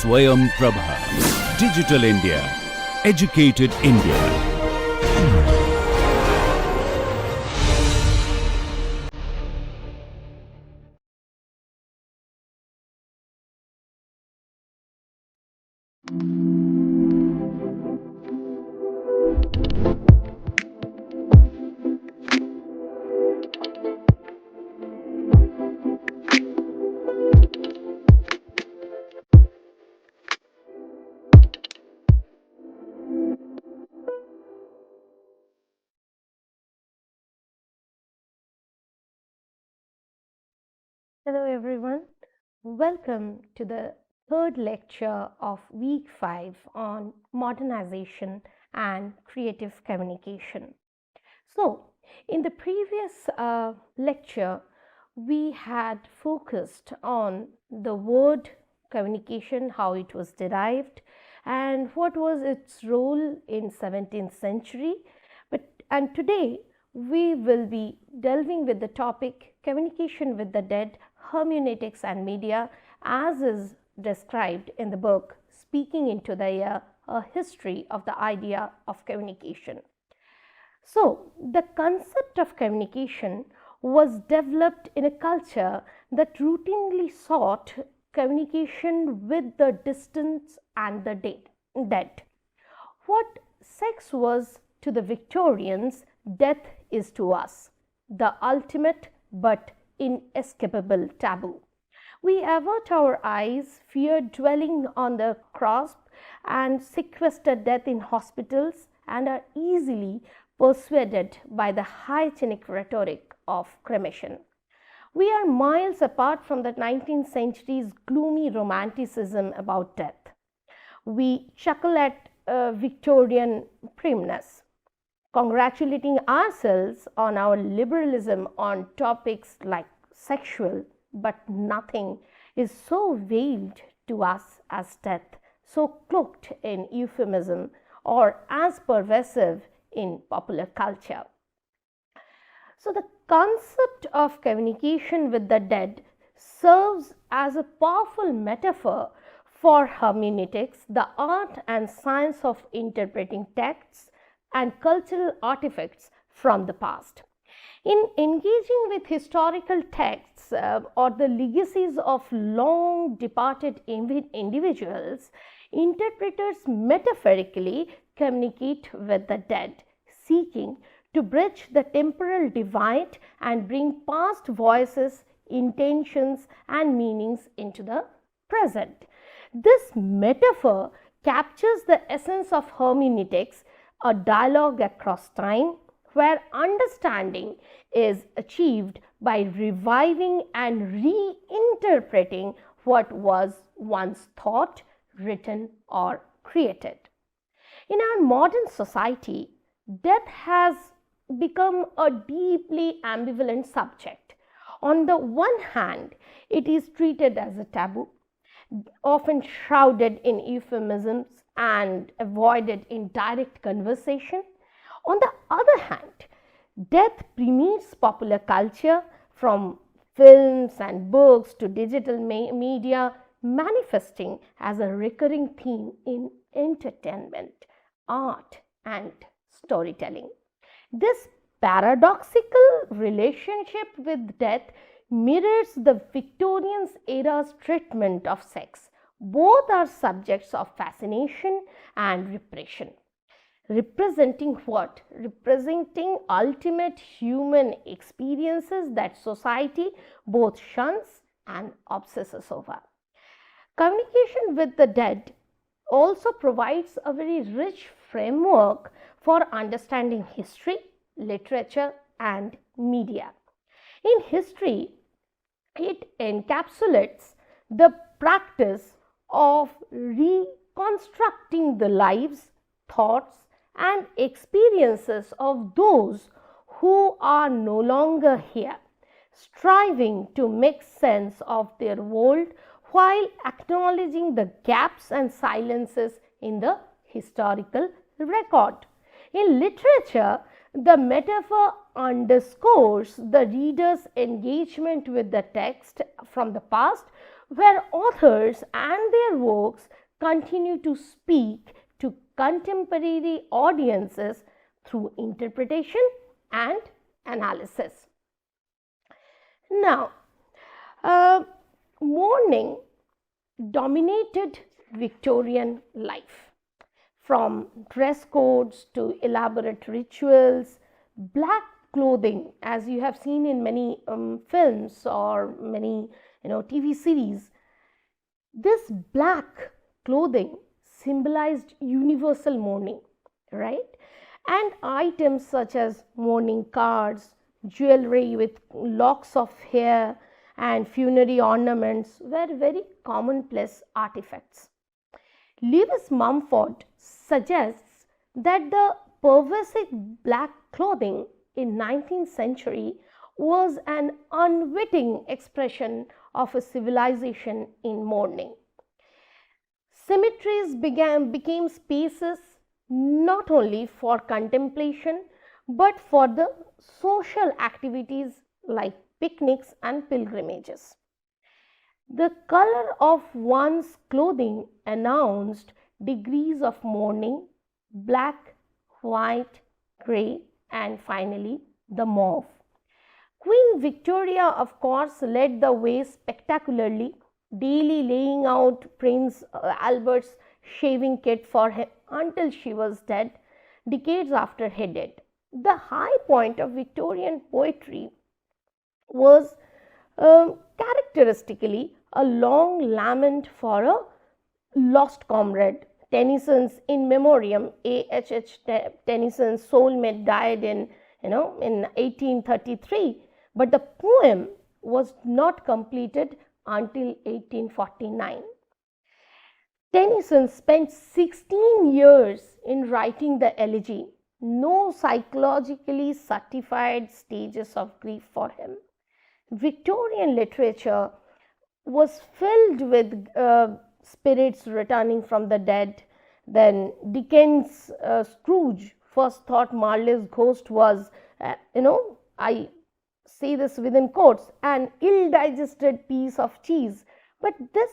Swayam Prabha. Digital India. Educated India. Hello everyone, welcome to the third lecture of week 5 on modernization and creative communication. So, in the previous lecture, we had focused on the word communication, how it was derived and what was its role in 17th century. And today we will be delving with the topic communication with the dead, hermeneutics and media, as is described in the book Speaking into the Air, a history of the idea of communication. So, the concept of communication was developed in a culture that routinely sought communication with the distant and the dead. What sex was to the Victorians, death is to us, the ultimate but inescapable taboo. We avert our eyes, fear dwelling on the cross, and sequester death in hospitals, and are easily persuaded by the hygienic rhetoric of cremation. We are miles apart from the 19th century's gloomy romanticism about death. We chuckle at Victorian primness, congratulating ourselves on our liberalism on topics like sexual, but nothing is so veiled to us as death, so cloaked in euphemism, or as pervasive in popular culture. So, the concept of communication with the dead serves as a powerful metaphor for hermeneutics, the art and science of interpreting texts and cultural artifacts from the past. In engaging with historical texts or the legacies of long departed individuals, interpreters metaphorically communicate with the dead, seeking to bridge the temporal divide and bring past voices, intentions, and meanings into the present. This metaphor captures the essence of hermeneutics, a dialogue across time, where understanding is achieved by reviving and reinterpreting what was once thought, written, or created. In our modern society, death has become a deeply ambivalent subject. On the one hand, it is treated as a taboo, often shrouded in euphemisms and avoided in direct conversation. On the other hand, death permeates popular culture, from films and books to digital media, manifesting as a recurring theme in entertainment, art, and storytelling. This paradoxical relationship with death mirrors the Victorian era's treatment of sex. Both are subjects of fascination and repression. Representing what? Representing ultimate human experiences that society both shuns and obsesses over. Communication with the dead also provides a very rich framework for understanding history, literature, and media. In history, it encapsulates the practice of reconstructing the lives, thoughts, and experiences of those who are no longer here, striving to make sense of their world while acknowledging the gaps and silences in the historical record. In literature, the metaphor underscores the reader's engagement with the text from the past, where authors and their works continue to speak to contemporary audiences through interpretation and analysis. Now, mourning dominated Victorian life. From dress codes to elaborate rituals, black clothing, as you have seen in many films or many TV series, this black clothing symbolized universal mourning, right? And items such as mourning cards, jewelry with locks of hair, and funerary ornaments were very commonplace artifacts. Lewis Mumford suggests that the pervasive black clothing in 19th century was an unwitting expression of a civilization in mourning. Cemeteries became spaces not only for contemplation but for the social activities like picnics and pilgrimages. The color of one's clothing announced degrees of mourning: black, white, grey, and finally the mauve. Queen Victoria, of course, led the way spectacularly, daily laying out Prince Albert's shaving kit for him until she was dead, decades after he died. The high point of Victorian poetry was characteristically a long lament for a lost comrade. Tennyson's In Memoriam, A.H.H. Tennyson's soulmate died in 1833, but the poem was not completed until 1849. Tennyson spent 16 years in writing the elegy. No psychologically certified stages of grief for him. Victorian literature was filled with spirits returning from the dead. Then Dickens' Scrooge first thought Marley's ghost was, I say this within quotes, an ill-digested piece of cheese. But this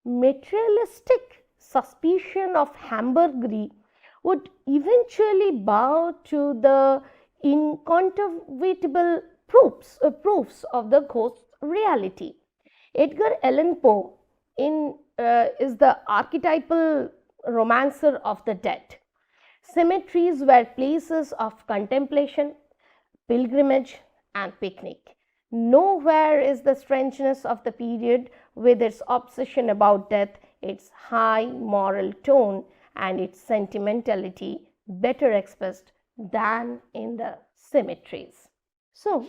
materialistic suspicion of hamburgery would eventually bow to the incontrovertible proofs of the ghost's reality. Edgar Allan Poe is the archetypal romancer of the dead. Cemeteries were places of contemplation, pilgrimage, and picnic. Nowhere is the strangeness of the period with its obsession about death, its high moral tone, and its sentimentality better expressed than in the cemeteries. So,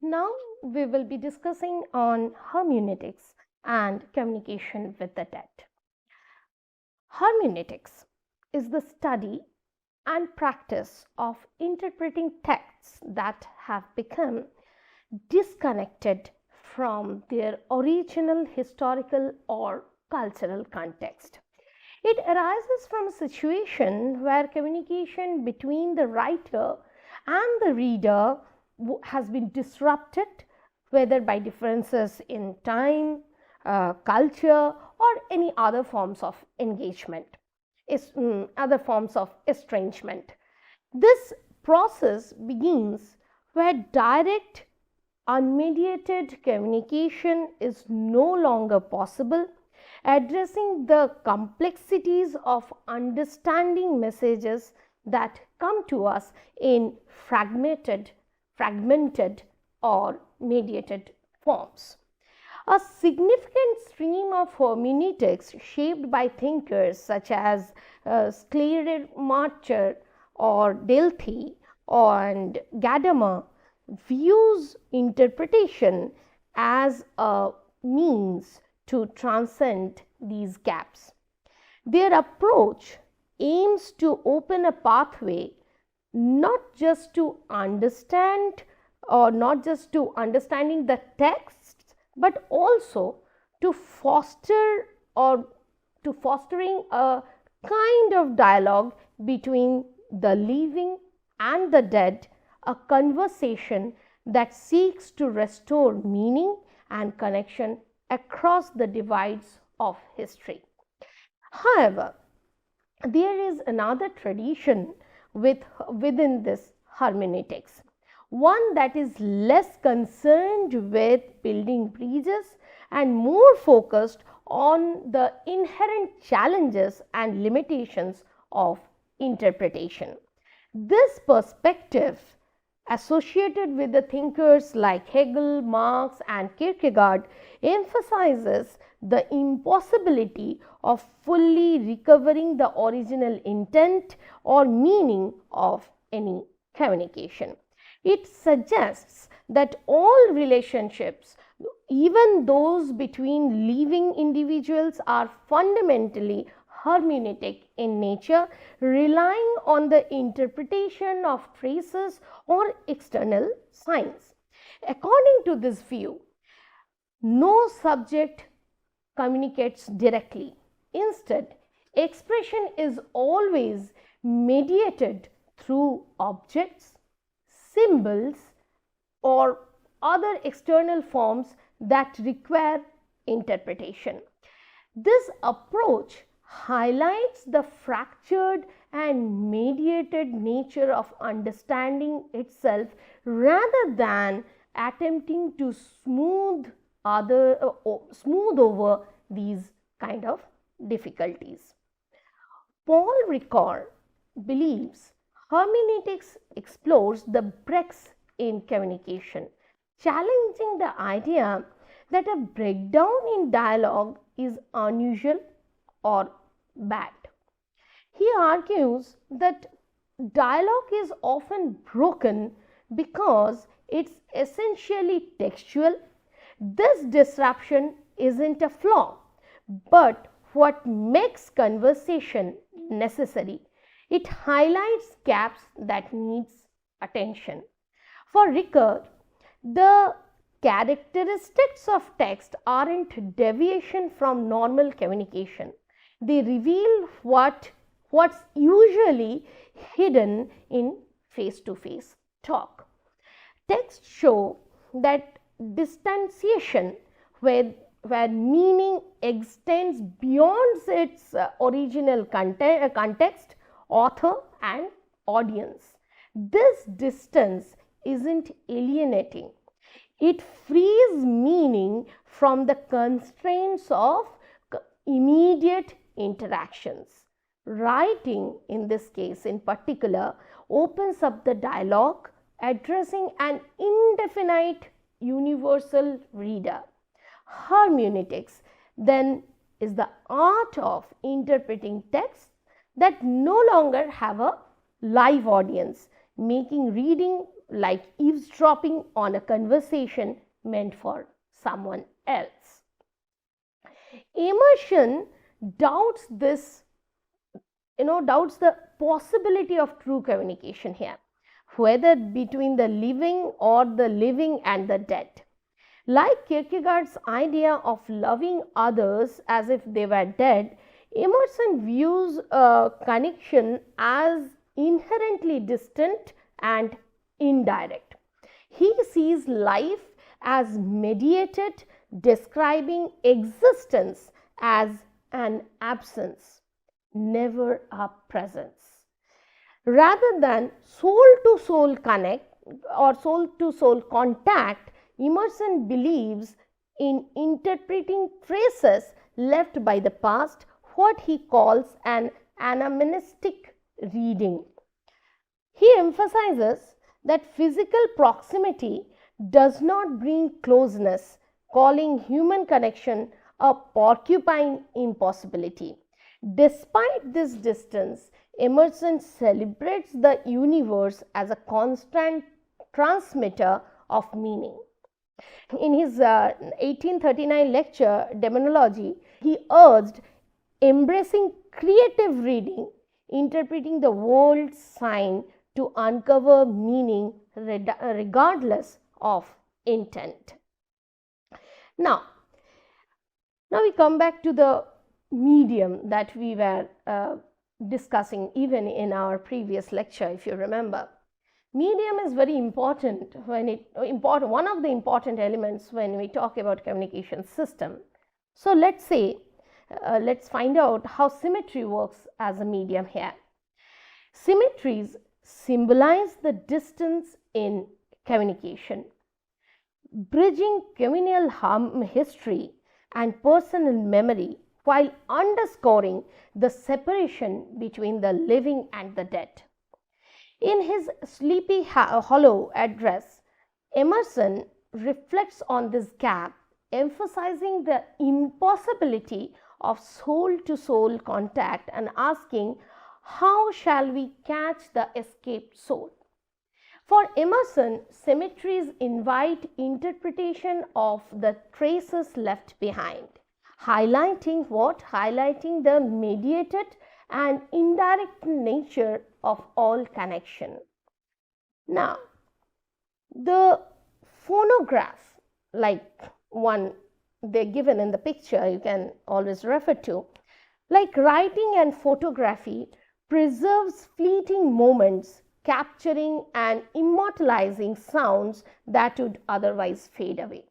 now we will be discussing on hermeneutics and communication with the dead. Hermeneutics is the study and practice of interpreting texts that have become disconnected from their original historical or cultural context. It arises from a situation where communication between the writer and the reader has been disrupted, whether by differences in time, culture, or any other forms of engagement, other forms of estrangement. This process begins where direct, unmediated communication is no longer possible, addressing the complexities of understanding messages that come to us in fragmented or mediated forms. A significant stream of hermeneutics shaped by thinkers such as Schleiermacher or Dilthey and Gadamer views interpretation as a means to transcend these gaps. Their approach aims to open a pathway not just to understanding the texts, but also to fostering a kind of dialogue between the living and the dead, a conversation that seeks to restore meaning and connection across the divides of history. However, there is another tradition within this hermeneutics, one that is less concerned with building bridges and more focused on the inherent challenges and limitations of interpretation. This perspective, associated with the thinkers like Hegel, Marx and Kierkegaard, emphasizes the impossibility of fully recovering the original intent or meaning of any communication. It suggests that all relationships, even those between living individuals, are fundamentally hermeneutic in nature, relying on the interpretation of traces or external signs. According to this view, no subject communicates directly. Instead, expression is always mediated through objects, symbols, or other external forms that require interpretation. This approach highlights the fractured and mediated nature of understanding itself rather than attempting to smooth over these kind of difficulties. Paul Ricoeur believes hermeneutics explores the breaks in communication, challenging the idea that a breakdown in dialogue is unusual or bad. He argues that dialogue is often broken because it's essentially textual. This disruption isn't a flaw, but what makes conversation necessary. It highlights gaps that needs attention. For Ricoeur, the characteristics of text aren't deviation from normal communication. They reveal what's usually hidden in face-to-face talk. Texts show that distanciation where meaning extends beyond its original context, author and audience. This distance isn't alienating. It frees meaning from the constraints of immediate interactions. Writing, in this case in particular, opens up the dialogue, addressing an indefinite universal reader. Hermeneutics then is the art of interpreting texts that no longer have a live audience, making reading like eavesdropping on a conversation meant for someone else. Emerson doubts the possibility of true communication here, whether between the living or the living and the dead. Like Kierkegaard's idea of loving others as if they were dead, Emerson views a connection as inherently distant and indirect. He sees life as mediated, describing existence as an absence, never a presence. Rather than soul-to-soul connect or soul-to-soul contact, Emerson believes in interpreting traces left by the past, what he calls an anamnestic reading. He emphasizes that physical proximity does not bring closeness, calling human connection a porcupine impossibility. Despite this distance, Emerson celebrates the universe as a constant transmitter of meaning. In his 1839 lecture, Demonology, he urged embracing creative reading, interpreting the world's sign to uncover meaning regardless of intent. Now we come back to the medium that we were discussing even in our previous lecture, if you remember. Medium is very important one of the important elements when we talk about communication system. So let's find out how symmetry works as a medium here. Symmetries symbolize the distance in communication, bridging communal history and personal memory while underscoring the separation between the living and the dead. In his Sleepy Hollow address, Emerson reflects on this gap, emphasizing the impossibility of soul-to-soul contact and asking, how shall we catch the escaped soul? For Emerson, symmetries invite interpretation of the traces left behind, highlighting what? Highlighting the mediated and indirect nature of all connection. Now, the phonograph, like one they're given in the picture, you can always refer to, like writing and photography, preserves fleeting moments, capturing and immortalizing sounds that would otherwise fade away.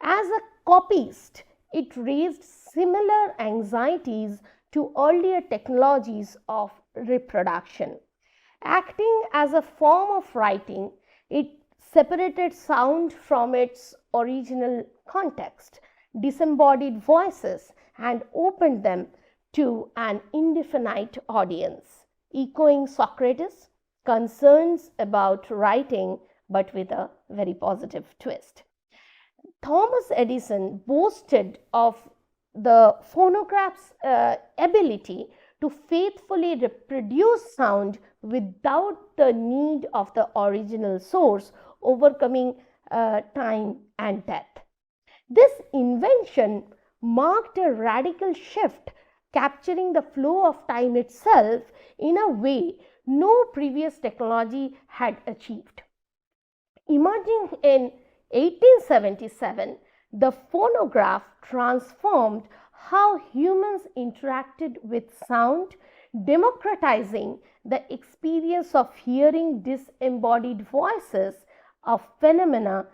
As a copyist, it raised similar anxieties to earlier technologies of reproduction. Acting as a form of writing, it separated sound from its original context, disembodied voices, and opened them to an indefinite audience, echoing Socrates' concerns about writing, but with a very positive twist. Thomas Edison boasted of the phonograph's ability to faithfully reproduce sound without the need of the original source, overcoming time and death. This invention marked a radical shift, capturing the flow of time itself in a way no previous technology had achieved. Emerging in 1877, the phonograph transformed how humans interacted with sound, democratizing the experience of hearing disembodied voices, a phenomena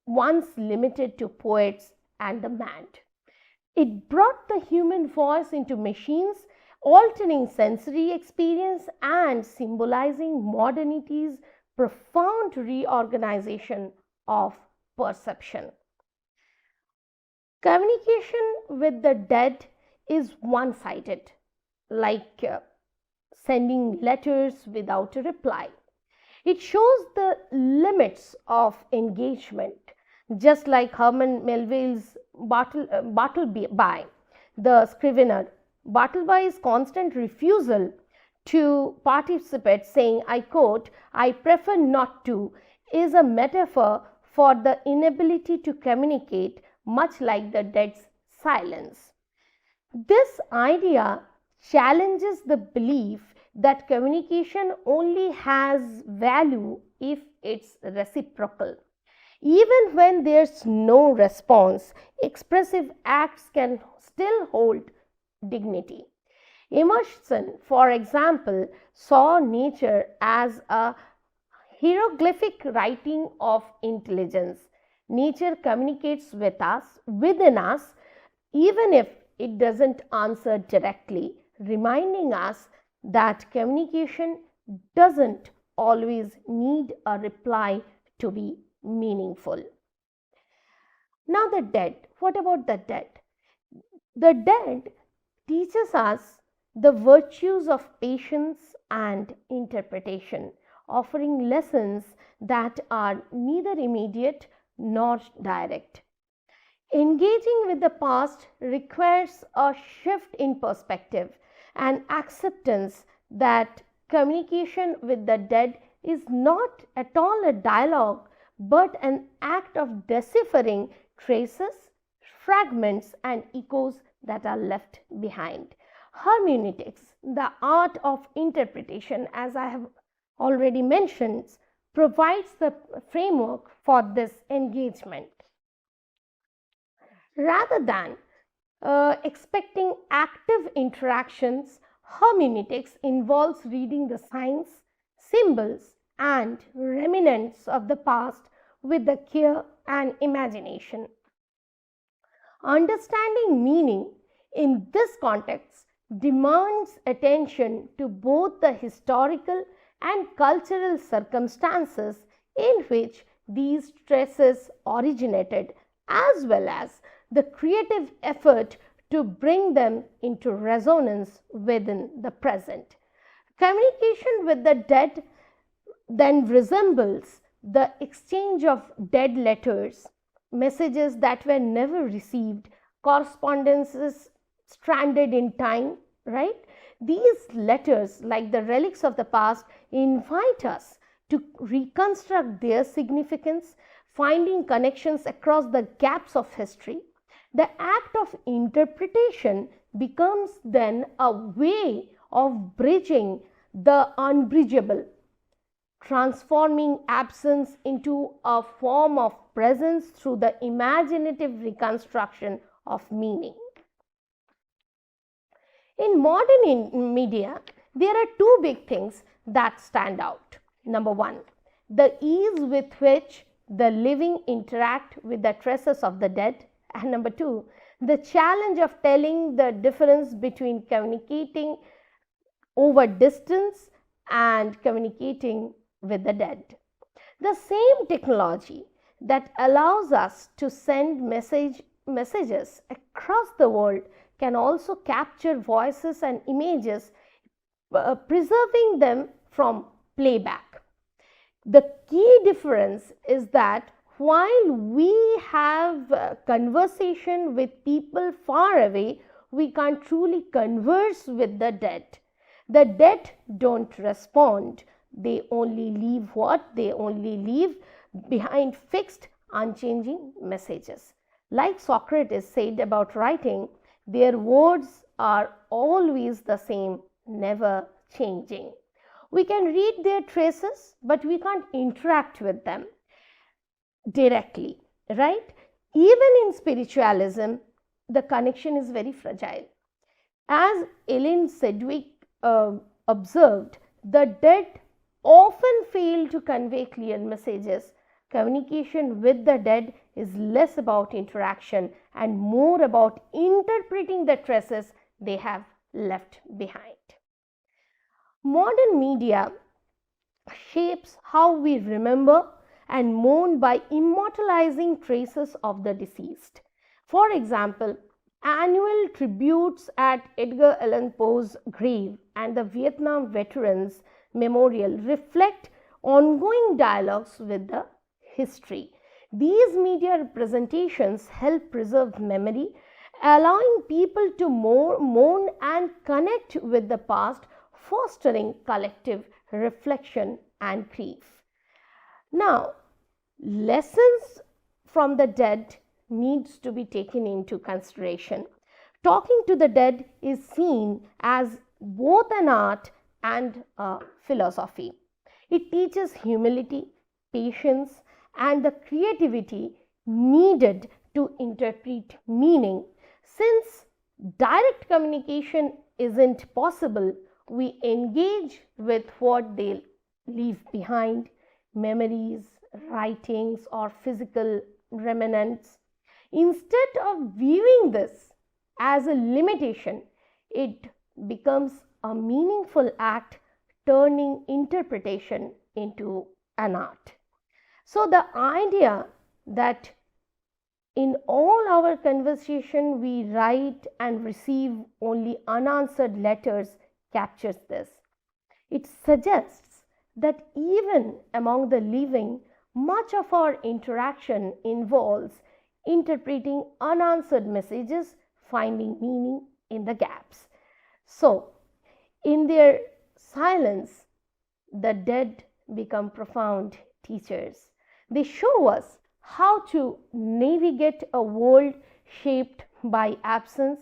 once limited to poets and the mad. It brought the human voice into machines, altering sensory experience and symbolizing modernity's profound reorganization of perception. Communication with the dead is one-sided, like sending letters without a reply. It shows the limits of engagement, just like Herman Melville's Bartleby, the scrivener. Bartleby's constant refusal to participate, saying, I quote, I prefer not to, is a metaphor for the inability to communicate, much like the dead's silence. This idea challenges the belief that communication only has value if it's reciprocal. Even when there's no response, expressive acts can still hold dignity. Emerson, for example, saw nature as a hieroglyphic writing of intelligence. Nature communicates with us, within us, even if it doesn't answer directly, reminding us that communication doesn't always need a reply to be meaningful. Now, the dead. What about the dead? The dead teaches us the virtues of patience and interpretation, offering lessons that are neither immediate nor direct. Engaging with the past requires a shift in perspective and acceptance that communication with the dead is not at all a dialogue but an act of deciphering traces, fragments, and echoes that are left behind. Hermeneutics, the art of interpretation, as I have already mentioned, provides the framework for this engagement. Rather than expecting active interactions, hermeneutics involves reading the signs, symbols, and remnants of the past with the care and imagination. Understanding meaning in this context demands attention to both the historical and cultural circumstances in which these traces originated, as well as the creative effort to bring them into resonance within the present. Communication with the dead then resembles the exchange of dead letters, messages that were never received, correspondences stranded in time, right? These letters, like the relics of the past, invite us to reconstruct their significance, finding connections across the gaps of history. The act of interpretation becomes then a way of bridging the unbridgeable, transforming absence into a form of presence through the imaginative reconstruction of meaning. In modern media, there are two big things that stand out. Number one, the ease with which the living interact with the traces of the dead. And number two, the challenge of telling the difference between communicating over distance and communicating with the dead. The same technology that allows us to send messages across the world can also capture voices and images, preserving them from playback. The key difference is that while we have a conversation with people far away, we can't truly converse with the dead. The dead don't respond. They only leave what? They only leave behind fixed, unchanging messages. Like Socrates said about writing, their words are always the same, never changing. We can read their traces, but we can't interact with them directly, right? Even in spiritualism, the connection is very fragile. As Ellen Sedgwick observed, the dead often fail to convey clear messages. Communication with the dead is less about interaction and more about interpreting the traces they have left behind. Modern media shapes how we remember and mourn by immortalizing traces of the deceased. For example, annual tributes at Edgar Allan Poe's grave and the Vietnam Veterans Memorial reflect ongoing dialogues with the history. These media representations help preserve memory, allowing people to mourn and connect with the past, fostering collective reflection and grief. Now, lessons from the dead needs to be taken into consideration. Talking to the dead is seen as both an art and a philosophy. It teaches humility, patience, and the creativity needed to interpret meaning. Since direct communication isn't possible, we engage with what they leave behind, memories, writings, or physical remnants. Instead of viewing this as a limitation, it becomes a meaningful act, turning interpretation into an art. So the idea that in all our conversation we write and receive only unanswered letters captures this. It suggests that even among the living, much of our interaction involves interpreting unanswered messages, finding meaning in the gaps. So, in their silence, the dead become profound teachers. They show us how to navigate a world shaped by absence,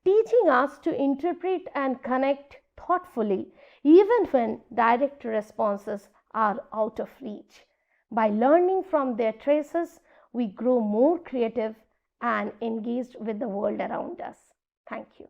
teaching us to interpret and connect thoughtfully, even when direct responses are out of reach. By learning from their traces, we grow more creative and engaged with the world around us. Thank you.